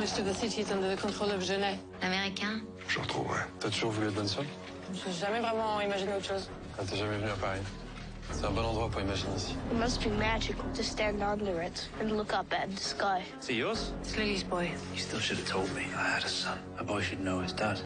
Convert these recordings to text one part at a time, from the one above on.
Most of the city is under the control of Genet. Américain. Je retrouverai. T'as toujours voulu être bonne sœur? Je n'ai jamais vraiment imaginé autre chose. Ah, t'es jamais venu à Paris. C'est un bon endroit pour imaginer ici. It must be magical to stand under it and look up at the sky. Is it yours? It's Lily's boy. You still should have told me I had a son. A boy should know his dad.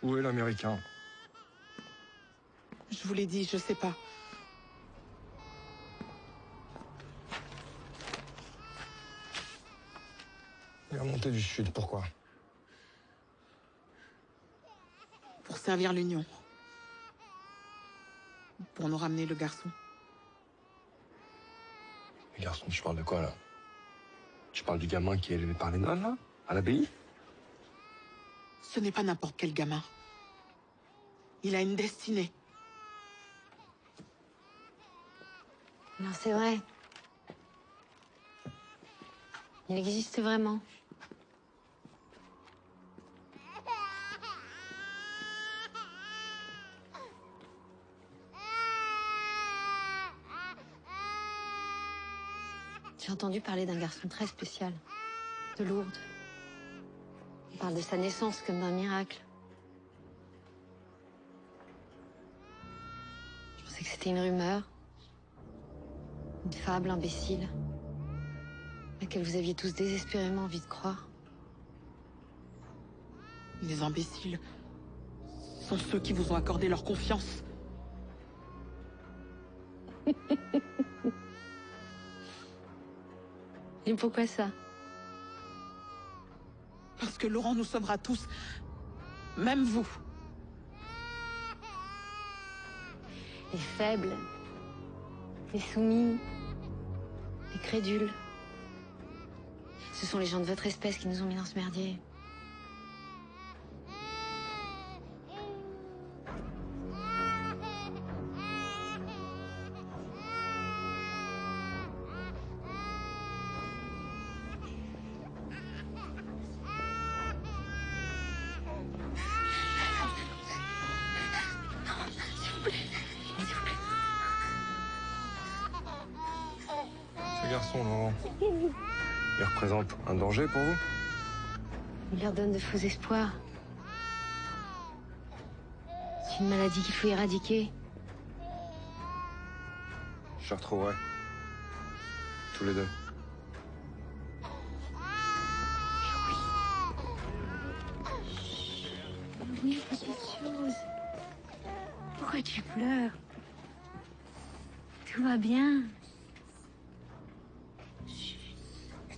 Où est l'Américain? Je vous l'ai dit, je sais pas. Il est remonté du sud, pourquoi? Pour servir l'Union. Pour nous ramener le garçon. Le garçon, tu parles de quoi, là? Tu parles du gamin qui est élevé par les nonnes, là? À l'abbaye? Ce n'est pas n'importe quel gamin. Il a une destinée. Non, c'est vrai. Il existe vraiment. J'ai entendu parler d'un garçon très spécial, de Lourdes. On parle de sa naissance comme d'un miracle. Je pensais que c'était une rumeur, une fable imbécile, à laquelle vous aviez tous désespérément envie de croire. Les imbéciles sont ceux qui vous ont accordé leur confiance. Et pourquoi ça? Parce que Laurent nous sauvera tous. Même vous. Les faibles, les soumis, les crédules. Ce sont les gens de votre espèce qui nous ont mis dans ce merdier. Ce garçon, Laurent, il représente un danger pour vous? Il leur donne de faux espoirs. C'est une maladie qu'il faut éradiquer. Je le retrouverai. Tous les deux. Oui, petite chose. Pourquoi tu pleures? Tout va bien. Oui.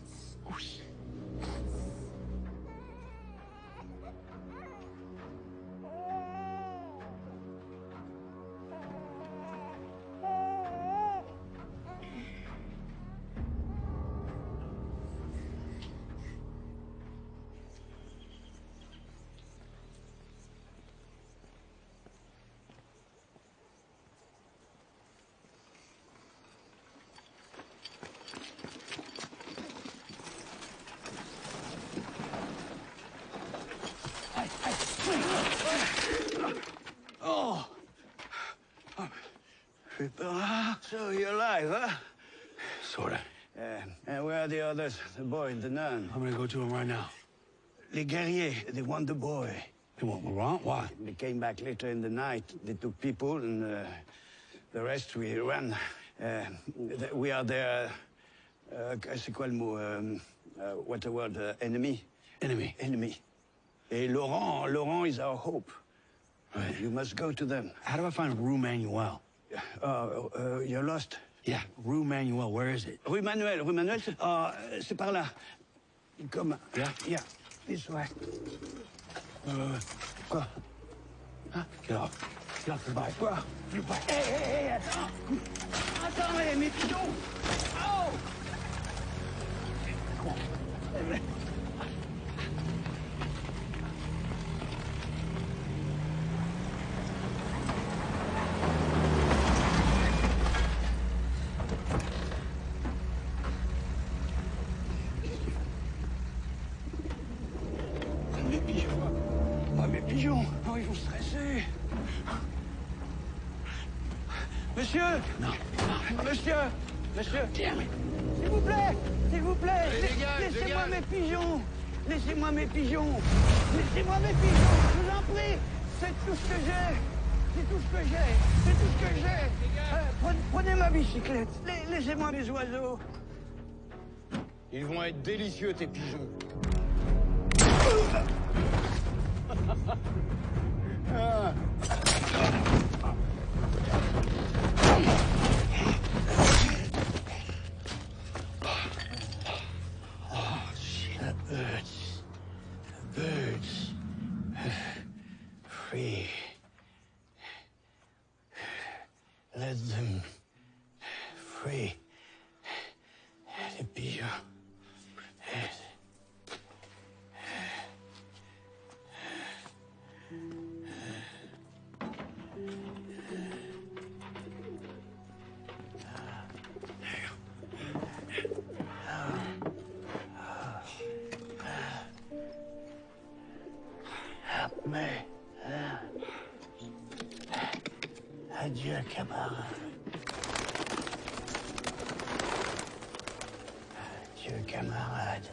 So you're alive, huh? Sorta. And where are the others? The boy and the nun? I'm gonna go to him right now. Les guerriers, they want the boy. They want Laurent? Why? They came back later in the night. They took people, and the rest we ran. We are their... c'est quoi le mot? What the word? Enemy? Enemy. Enemy. Et Laurent is our hope. Right. You must go to them. How do I find Rue Manuel? You're lost. Yeah, Rue Manuel, where is it? Rue Manuel, c'est par là. Comme... Yeah? Yeah, this way. Quoi? Hein? Get off. Get off the bike. Quoi? Le bike. Hey, attends! Attends, mes pigeons! Oh! Come on. Mes pigeons, oh, ils vont stresser. Monsieur! Non. Monsieur! S'il vous plaît! Laissez-moi mes pigeons! Laissez-moi mes pigeons! Je vous en prie! C'est tout ce que j'ai! Prenez ma bicyclette! Laissez-moi mes oiseaux! Ils vont être délicieux, tes pigeons! Oh, shit. The birds. The birds. Free. Let them free. The pigeon. Help me. Adieu, camarade. Adieu, camarade.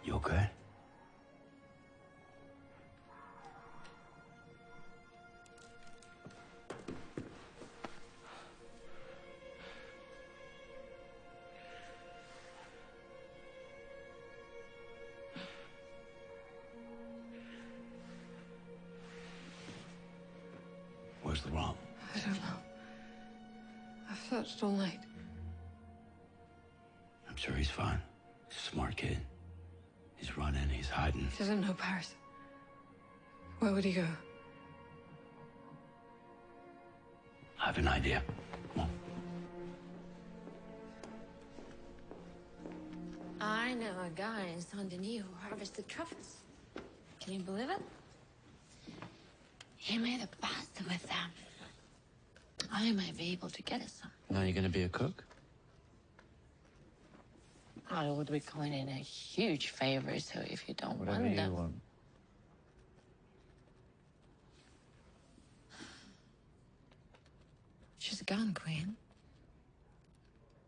You okay? Where's the romp? I don't know. I've searched all night. I'm sure he's fine. He's a smart kid. He's running, he's hiding. He doesn't know Paris. Where would he go? I have an idea. Come on. I know a guy in Saint Denis who harvested truffles. Can you believe it? He made a pasta with them. I might be able to get us some. Now you're gonna be a cook? I would be calling in a huge favor, so if you don't Whatever want you them... want. She's gone, Queen.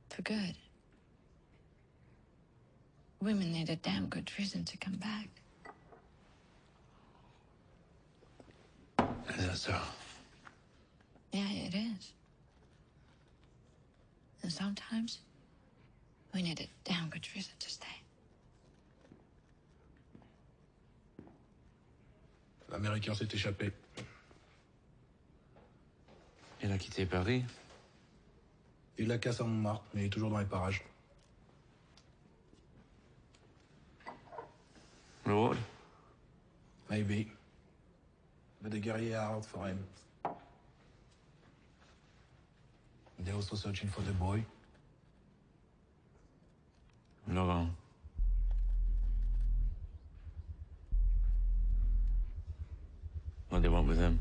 For good. Women need a damn good reason to come back. Is that so? Yeah, it is. And sometimes, we need a damn good reason to stay. L'Américain s'est échappé. Il a quitté Paris. Il a cassé à Montmartre, mais il est toujours dans les parages. Reward? Maybe. But the guerriers are out for him. They're also searching for the boy. Laurent. What they want with him?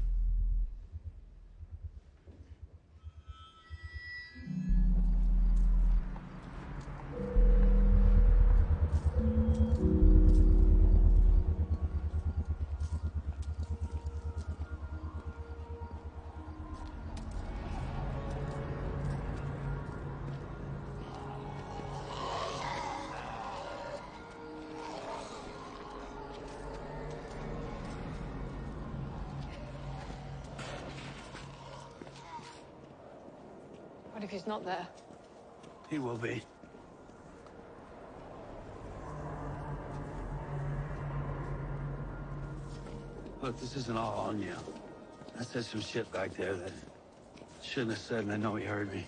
What if he's not there? He will be. Look, this isn't all on you. I said some shit back there that I shouldn't have said, and I know he heard me.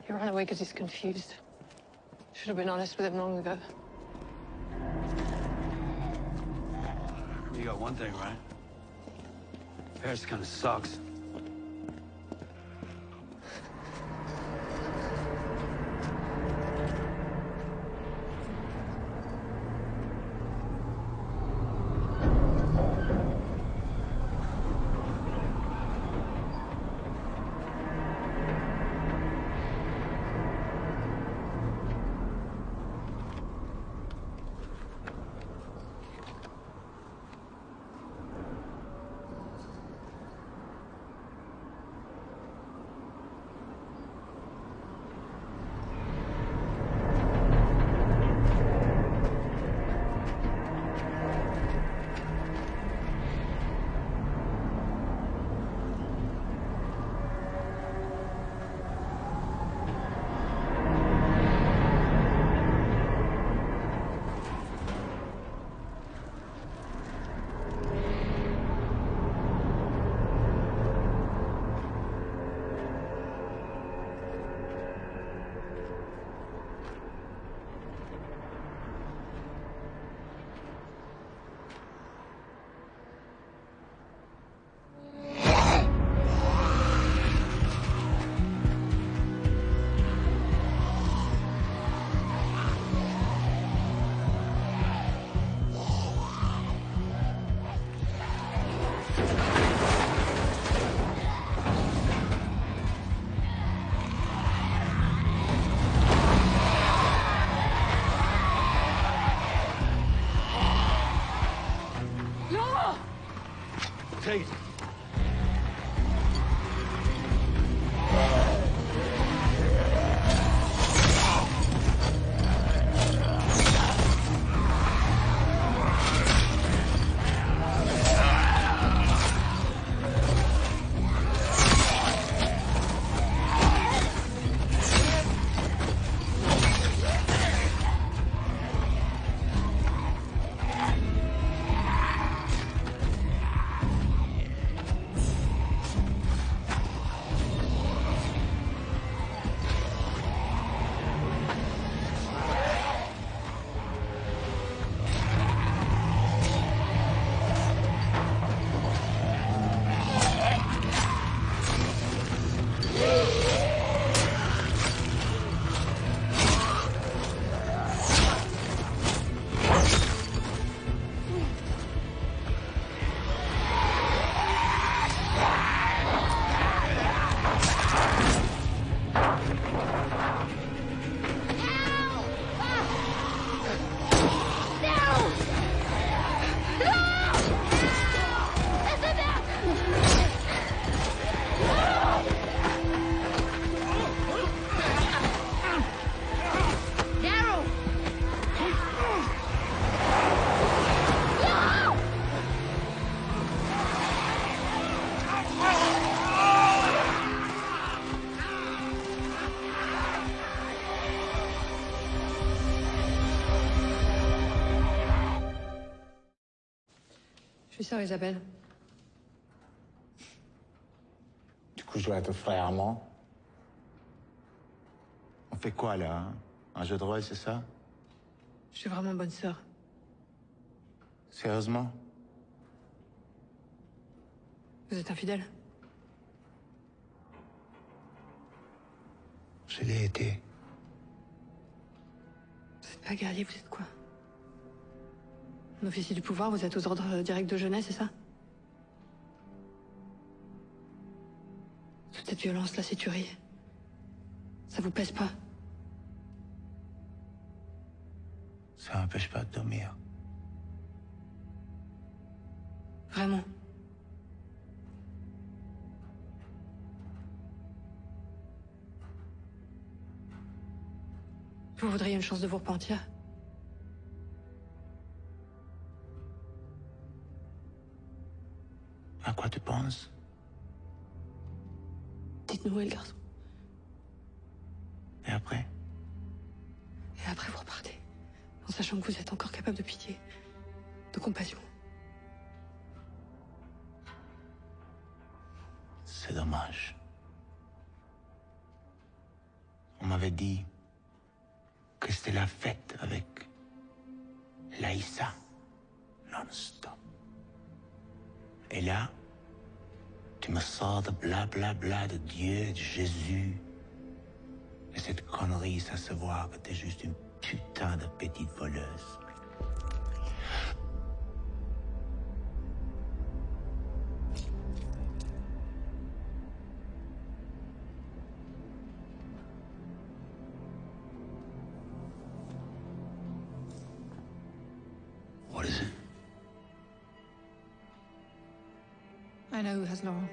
He ran away because he's confused. Should have been honest with him long ago. You got one thing right. Paris kind of sucks. Take. Je suis sœur Isabelle. Du coup, je dois être frère Armand. On fait quoi, là, hein? Un jeu de rôle, c'est ça? Je suis vraiment bonne sœur. Sérieusement? Vous êtes infidèle? Je l'ai été. Vous êtes pas guerrier, vous êtes quoi? Un officier du pouvoir, vous êtes aux ordres directs de Genèse, c'est ça? Toute cette violence, là, c'est tuerie. Ça vous pèse pas? Ça m'empêche pas de dormir. Vraiment? Vous voudriez une chance de vous repentir? À quoi tu penses? Dites-nous où est le garçon. Et après? Et après, vous repartez. En sachant que vous êtes encore capable de pitié, de compassion. C'est dommage. On m'avait dit que c'était la fête avec Laïssa non-stop. Et là, tu me sors de blablabla de Dieu, de Jésus. Et cette connerie, ça se voit que t'es juste une putain de petite voleuse. What is it? I know who has Laurel.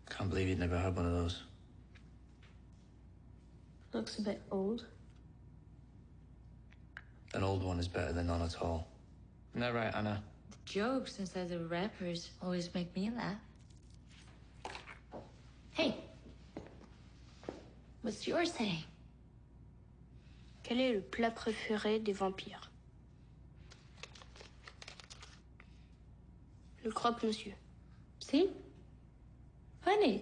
Can't believe you'd never had one of those. Looks a bit old. An old one is better than none at all. Isn't that right, Anna? The jokes inside the rappers always make me laugh. Hey, what's yours saying? Quel est le plat préféré des vampires? Le croque-monsieur. See? Funny.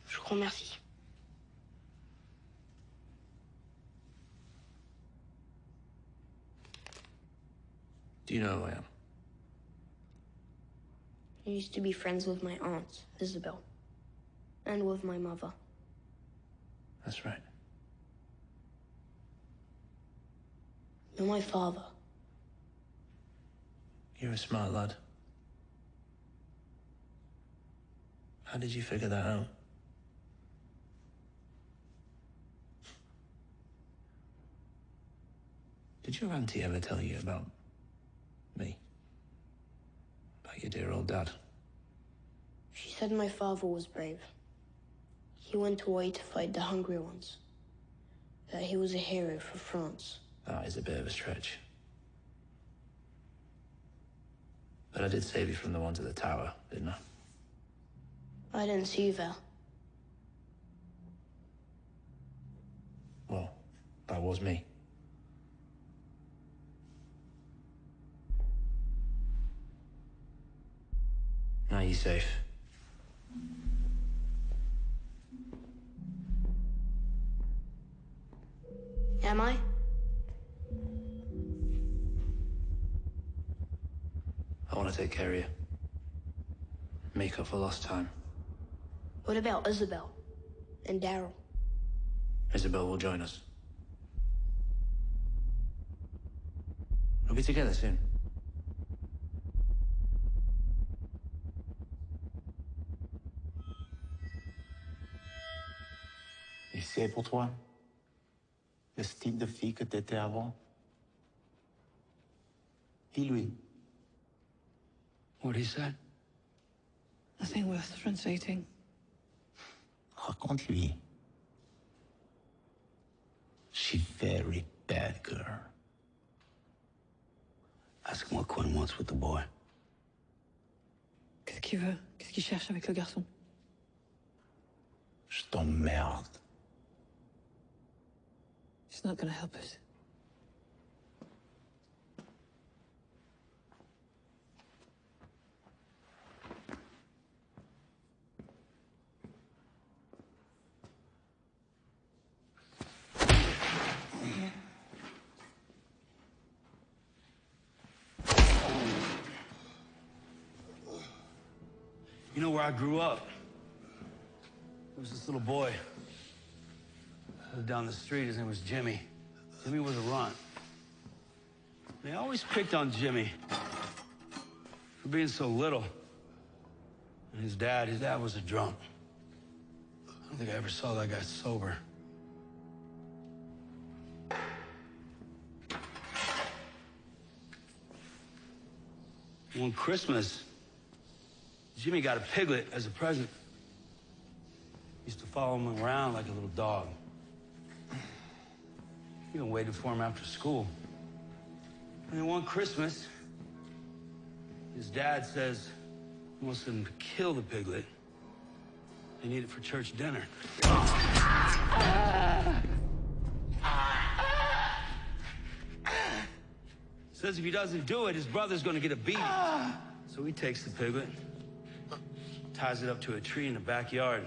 Je vous remercie. Do you know who I am? I used to be friends with my aunt, Isabel. And with my mother. That's right. You're my father. You're a smart lad. How did you figure that out? Did your auntie ever tell you about me? About your dear old dad? She said my father was brave. He went away to fight the hungry ones. That he was a hero for France. That is a bit of a stretch. But I did save you from the ones at the tower, didn't I? I didn't see you there. Well, that was me. Now you're safe. Am I? I want to take care of you. Make up for lost time. What about Isabel and Daryl? Isabel will join us. We'll be together soon. Et c'est pour toi? Le style de fille que t'étais avant? Dis-lui. What he said? Nothing worth translating. Raconte-lui. She very bad girl. Ask him what Quinn wants with the boy. Qu'est-ce qu'il veut? Qu'est-ce qu'il cherche avec le garçon? Je t'emmerde. It's not gonna help us. You know where I grew up? There was this little boy. Lived down the street. His name was Jimmy. Jimmy was a runt. They always picked on Jimmy for being so little. And his dad was a drunk. I don't think I ever saw that guy sober. One Christmas, Jimmy got a piglet as a present. Used to follow him around like a little dog. Even waited for him after school. And then one Christmas, his dad says he wants him to kill the piglet. They need it for church dinner. Says if he doesn't do it, his brother's gonna get a beating. So he takes the piglet, ties it up to a tree in the backyard.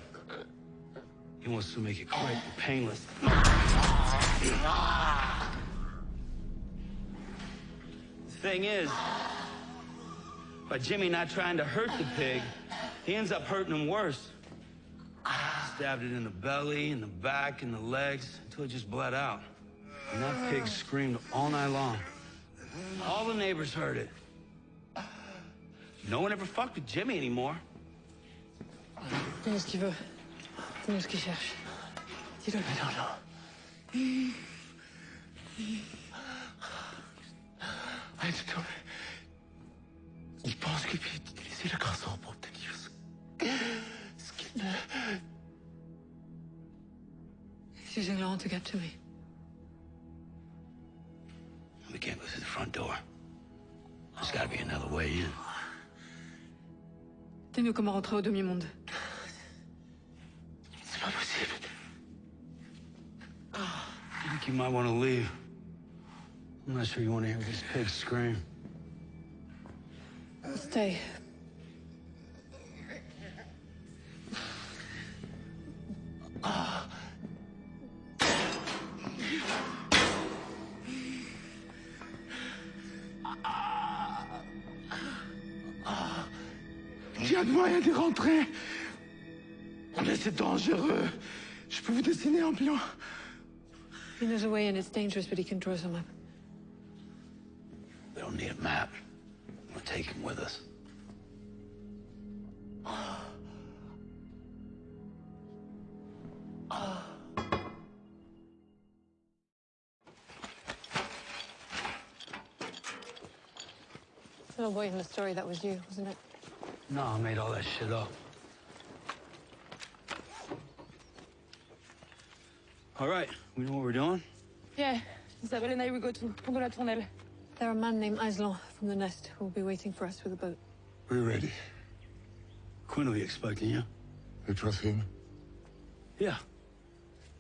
He wants to make it quick and painless. The thing is, by Jimmy not trying to hurt the pig, he ends up hurting him worse. Stabbed it in the belly, in the back, in the legs, until it just bled out. And that pig screamed all night long. All the neighbors heard it. No one ever fucked with Jimmy anymore. Dis-nous ce qu'il veut. Dis-nous ce qu'il cherche. Dis-le. Non. Arrête, non. Il pense qu'il peut utiliser le garçon pour obtenir ce qu'il ne... He's using Laurent to get to me. We can't go through the front door. There's gotta be another way in. Dis-nous comment rentrer au demi-monde. C'est pas possible. I think you might want to leave. I'm not sure you want to hear this pig scream. Stay. Il y a de moyen de rentrer. Mais c'est dangereux. Je peux vous dessiner un plan. He knows a way and it's dangerous, but he can draw us a map. We don't need a map. We'll take him with us. The little boy in the story, that was you, wasn't it? No, I made all that shit up. All right, we know what we're doing? Yeah, Isabelle and I will go to Pont de la Tournelle. There's a man named Aslan from the Nest who will be waiting for us with a boat. We're ready. Quinn will be expecting you. You trust him? Yeah.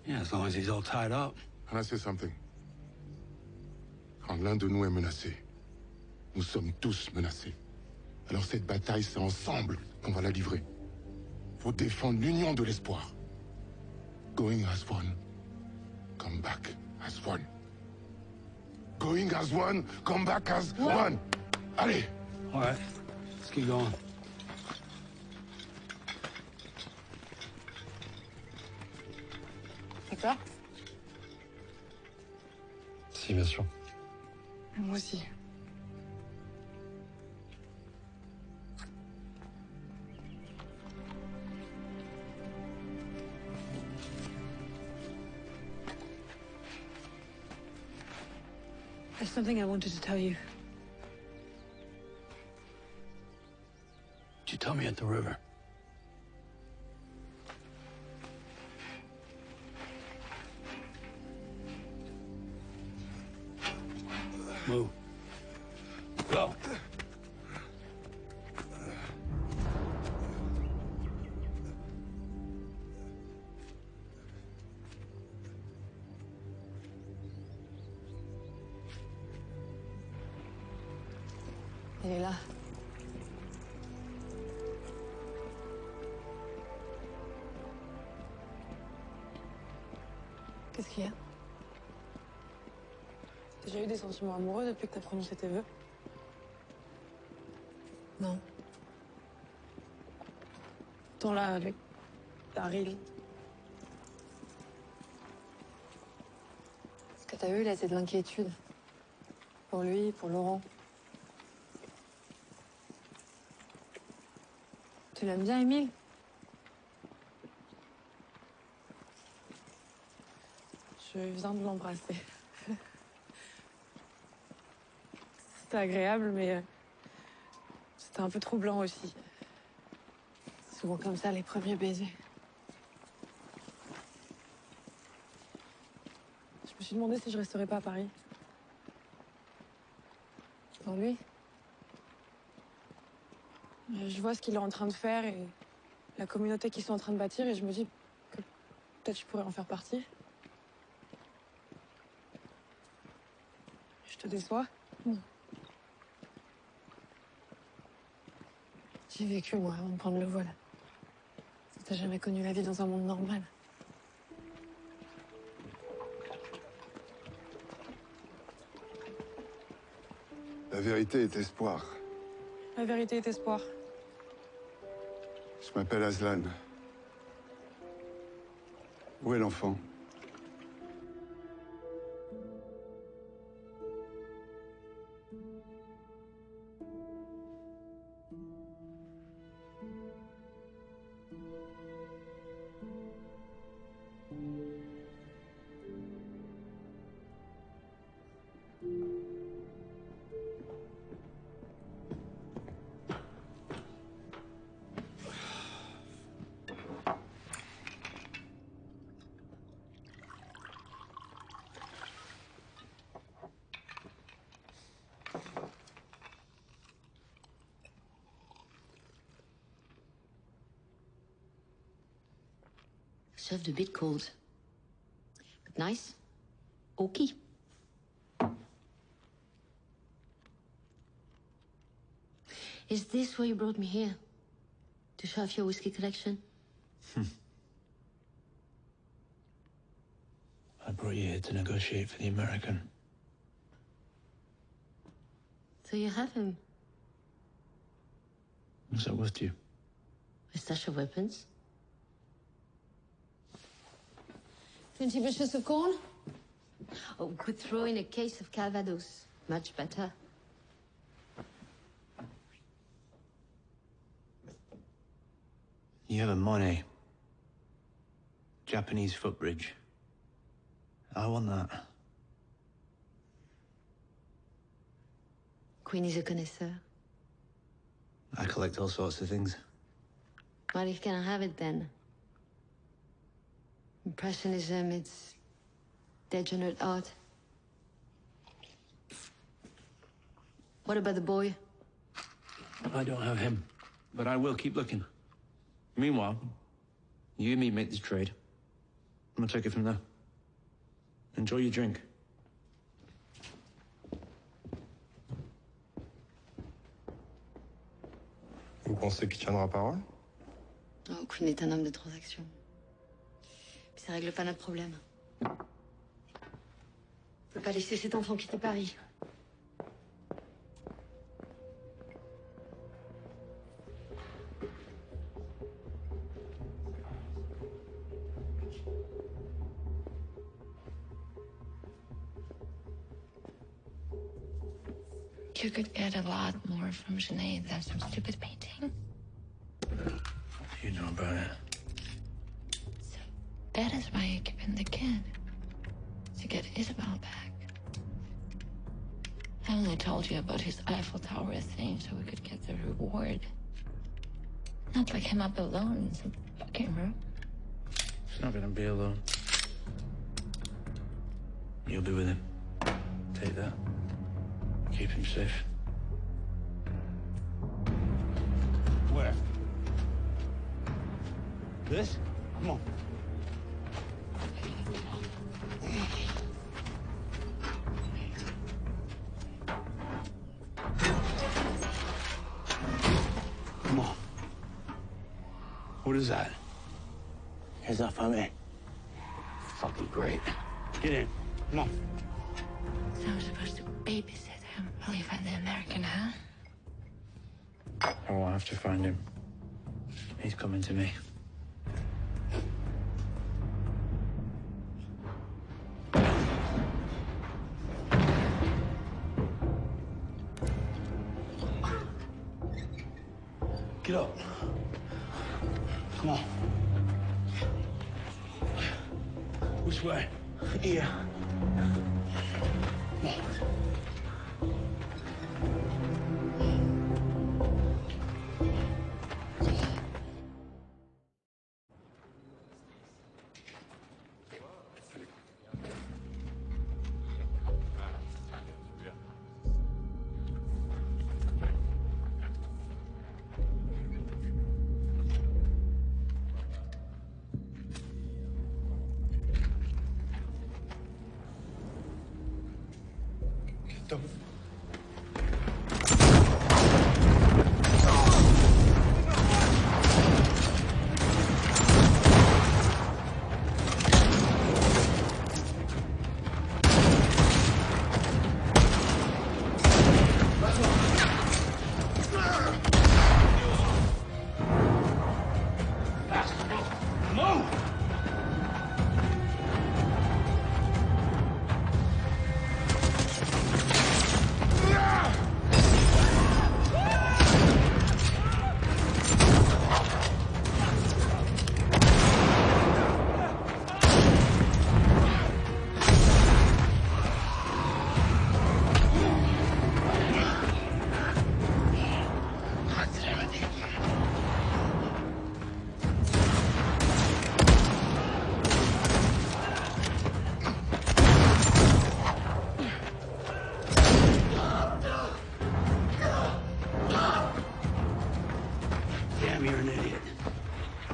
Yeah, as long as he's all tied up. Can I say something? Quand l'un de nous est menacé, nous sommes tous menacés. Alors cette bataille, c'est ensemble qu'on va la livrer. Pour défendre l'union de l'espoir. Going as one, come back as one. Going as one, come back as one. Allez! All right, let's keep going. T'as peur? Si, bien sûr. Moi aussi. There's something I wanted to tell you. Did you tell me at the river? Move. Go. Il est là. Qu'est-ce qu'il y a? T'as déjà eu des sentiments amoureux depuis que t'as prononcé tes vœux? Non. Tant là, avec Daryl. Ce que t'as eu, là, c'est de l'inquiétude. Pour lui, pour Laurent. Tu l'aimes bien, Émile? Je viens de l'embrasser. C'était agréable, mais c'était un peu troublant aussi. C'est souvent comme ça, les premiers baisers. Je me suis demandé si je resterais pas à Paris. Pour lui? Je vois ce qu'il est en train de faire et la communauté qu'ils sont en train de bâtir et je me dis que peut-être je pourrais en faire partie. Je te déçois? Non. J'ai vécu, moi, avant de prendre le vol. T'as jamais connu la vie dans un monde normal. La vérité est espoir. La vérité est espoir. Je m'appelle Aslan. Où est l'enfant? Served a bit cold. But nice. Oaky. Is this why you brought me here? To show off your whiskey collection? I brought you here to negotiate for the American. So you have him. What's that worth to you? A stash of weapons. 20 bushels of corn? Oh, could throw in a case of Calvados. Much better. You have a Monet. Japanese footbridge. I want that. Queenie's a connoisseur. I collect all sorts of things. Well, you can have it then. Impressionism, it's degenerate art. What about the boy? I don't have him, but I will keep looking. Meanwhile, you and me make this trade. I'm gonna take it from there. Enjoy your drink. Vous pensez qu'il tiendra parole? Oh, Queen est un homme de transaction. Puis ça règle pas notre problème. On peut pas laisser cet enfant quitter Paris. You could get a lot more from Sinead than some stupid painting. You know about it. So that is why you're keeping the kid. To get Isabel back. I only told you about his Eiffel Tower thing so we could get the reward. Not like him up alone in some fucking room. He's not gonna be alone. You'll be with him. Take that. Keep him safe. Where? This? Come on. Come on. What is that? Here's our family. Fucking great. Get in. Come on. So I'm supposed to babysit him while you find the American, huh? I won't have to find him. He's coming to me. Get up. Come on. Which way? Here. Come on. Damn, you're an idiot.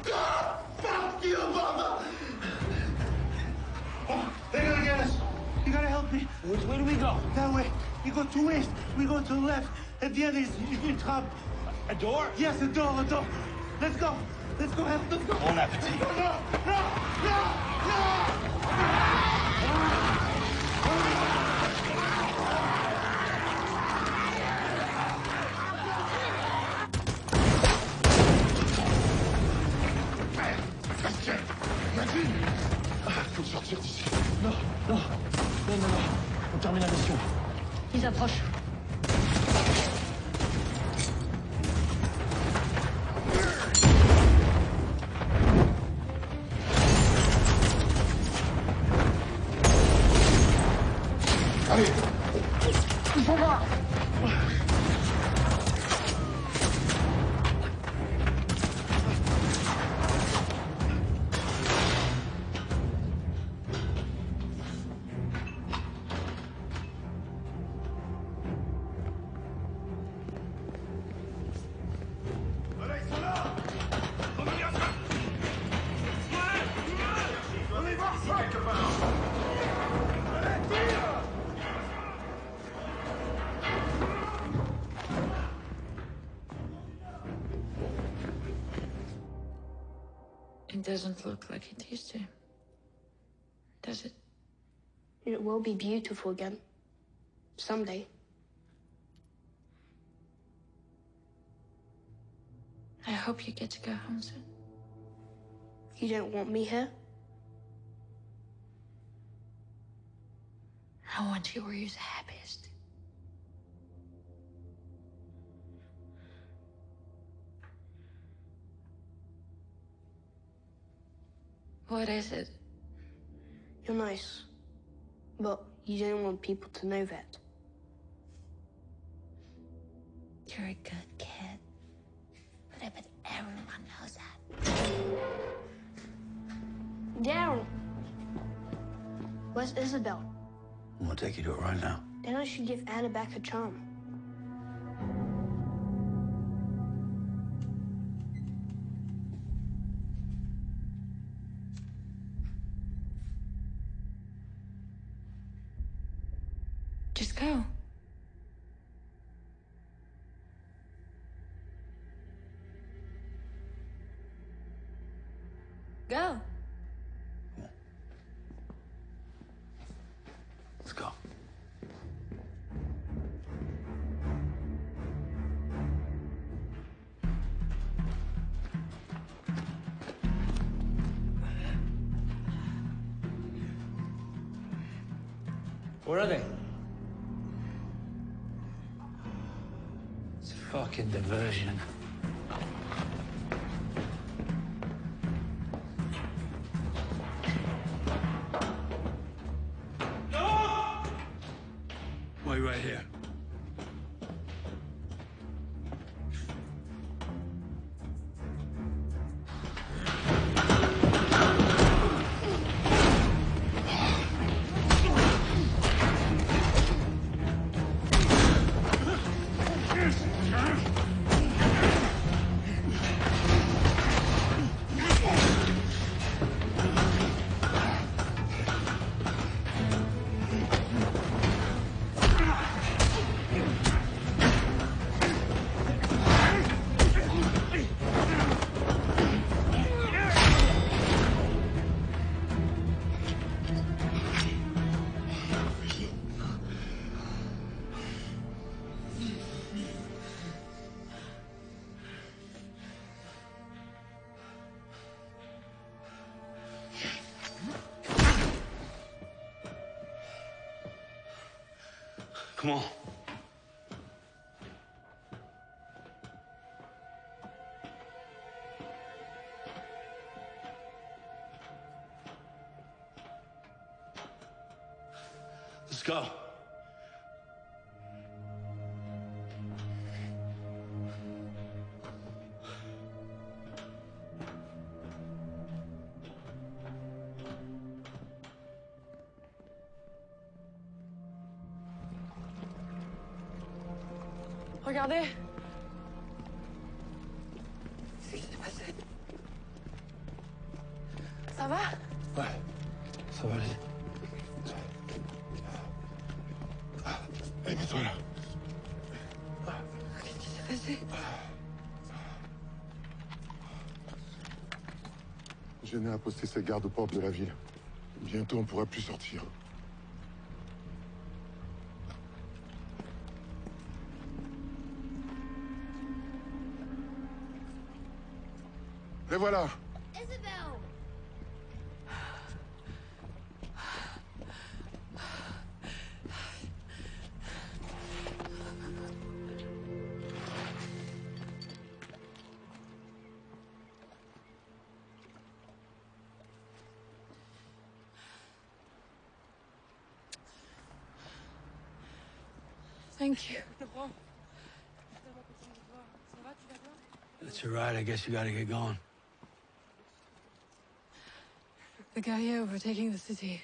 Fuck you, mother! Oh, they're gonna get us. You gotta help me. Which way do we go? That way. You go to west. We go to the left. At the end is une trappe. A door? Yes, a door, a door. Let's go. Let's go, help. Let's go. Bon appetit. No, no, Faut sortir d'ici. Non. On termine la mission. Ils approchent. It doesn't look like it used to. Does it? It will be beautiful again. Someday. I hope you get to go home soon. You don't want me here? I want you where you're happiest. What is it? You're nice. But you don't want people to know that. You're a good kid. But I bet everyone knows that. Daryl! Where's Isabel? I'm gonna take you to it right now. Then I should give Anna back her charm. Just go. Go. Let's go. Where are they? It's a fucking diversion. Wait right here. Come on. Let's go. Regardez. Qu'est-ce qui s'est passé? Ça va? Ouais, ça va aller. Allez, mets-toi là. Qu'est-ce qui s'est passé? Jenna a posté ses gardes aux portes de la ville. Bientôt, on pourra plus sortir. Les voilà. Isabel! Thank you. That's all right. I guess you gotta get going. The guerrier overtaking the city.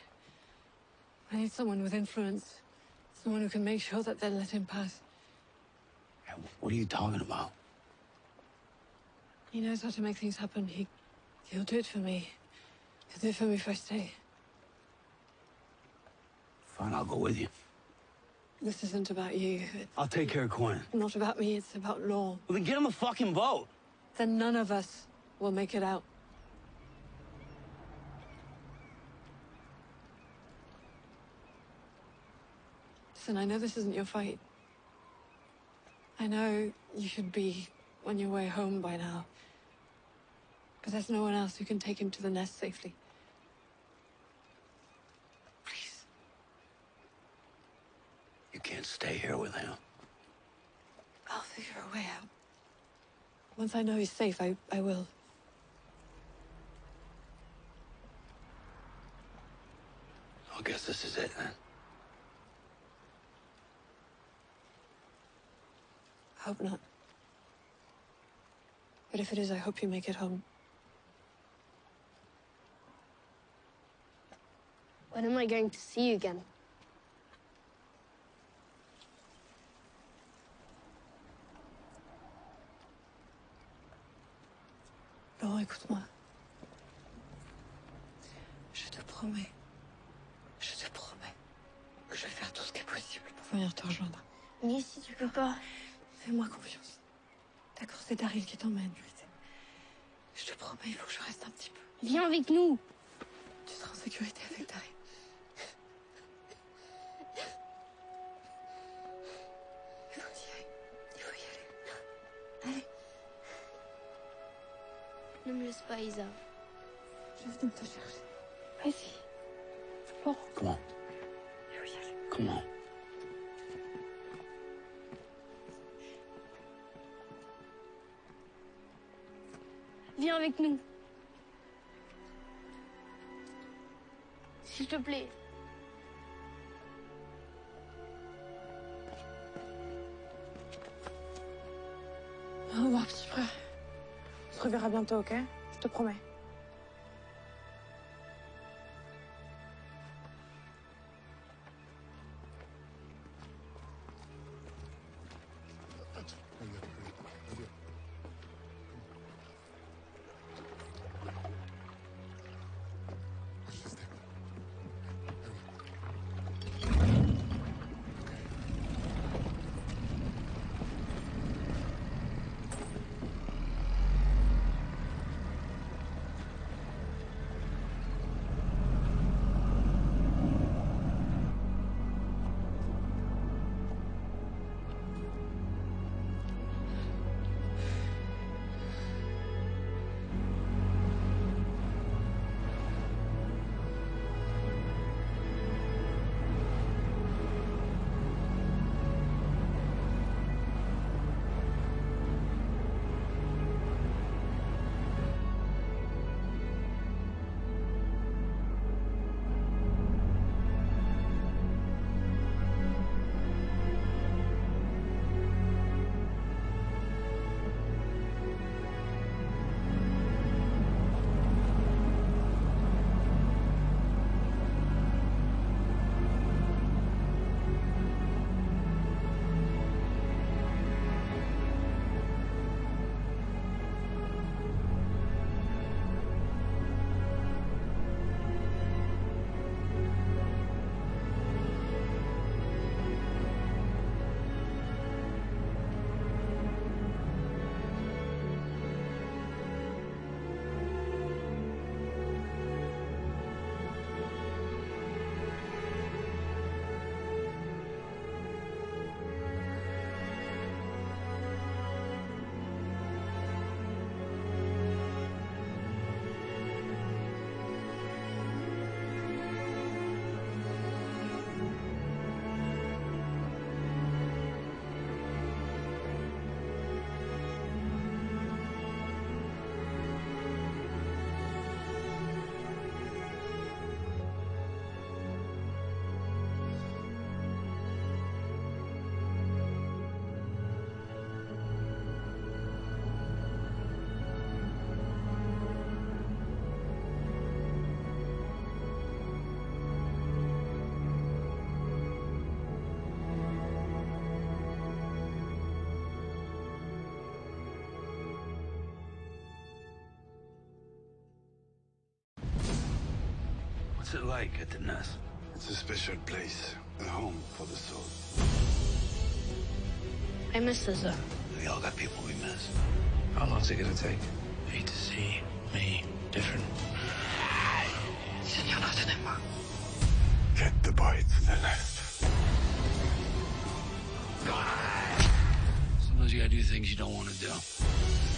I need someone with influence. Someone who can make sure that they'll let him pass. What are you talking about? He knows how to make things happen. He'll do it for me. He'll do it for me if I stay. Fine, I'll go with you. This isn't about you. I'll take care of Quinn. It's not about me, it's about law. Well, then get him a fucking boat. Then none of us will make it out. Listen, I know this isn't your fight. I know you should be on your way home by now. But there's no one else who can take him to the nest safely. Please. You can't stay here with him. I'll figure a way out. Once I know he's safe, I will. I guess this is it, then. I hope not. But if it is, I hope you make it home. When am I going to see you again? Laurent, écoute-moi. Je te promets que je vais faire tout ce qui est possible pour venir te rejoindre. Mais si tu peux pas... Fais-moi confiance. D'accord, c'est Daryl qui t'emmène. Je te promets, il faut que je reste un petit peu. Viens avec nous. Tu seras en sécurité avec Daryl. Il faut y aller. Il faut y aller. Allez. Ne me laisse pas, Isa. Je vais venir te chercher. Vas-y. Bon. Comment? Il faut y aller. Comment? Viens avec nous. S'il te plaît. Au revoir, petit frère. On se reverra bientôt, ok? Je te promets. What's it like at the nest? It's a special place, a home for the soul. I miss Isa. We all got people we miss. How long's it gonna take? Hate to see me different. Get the boy to the left. Sometimes you gotta do things you don't want to do.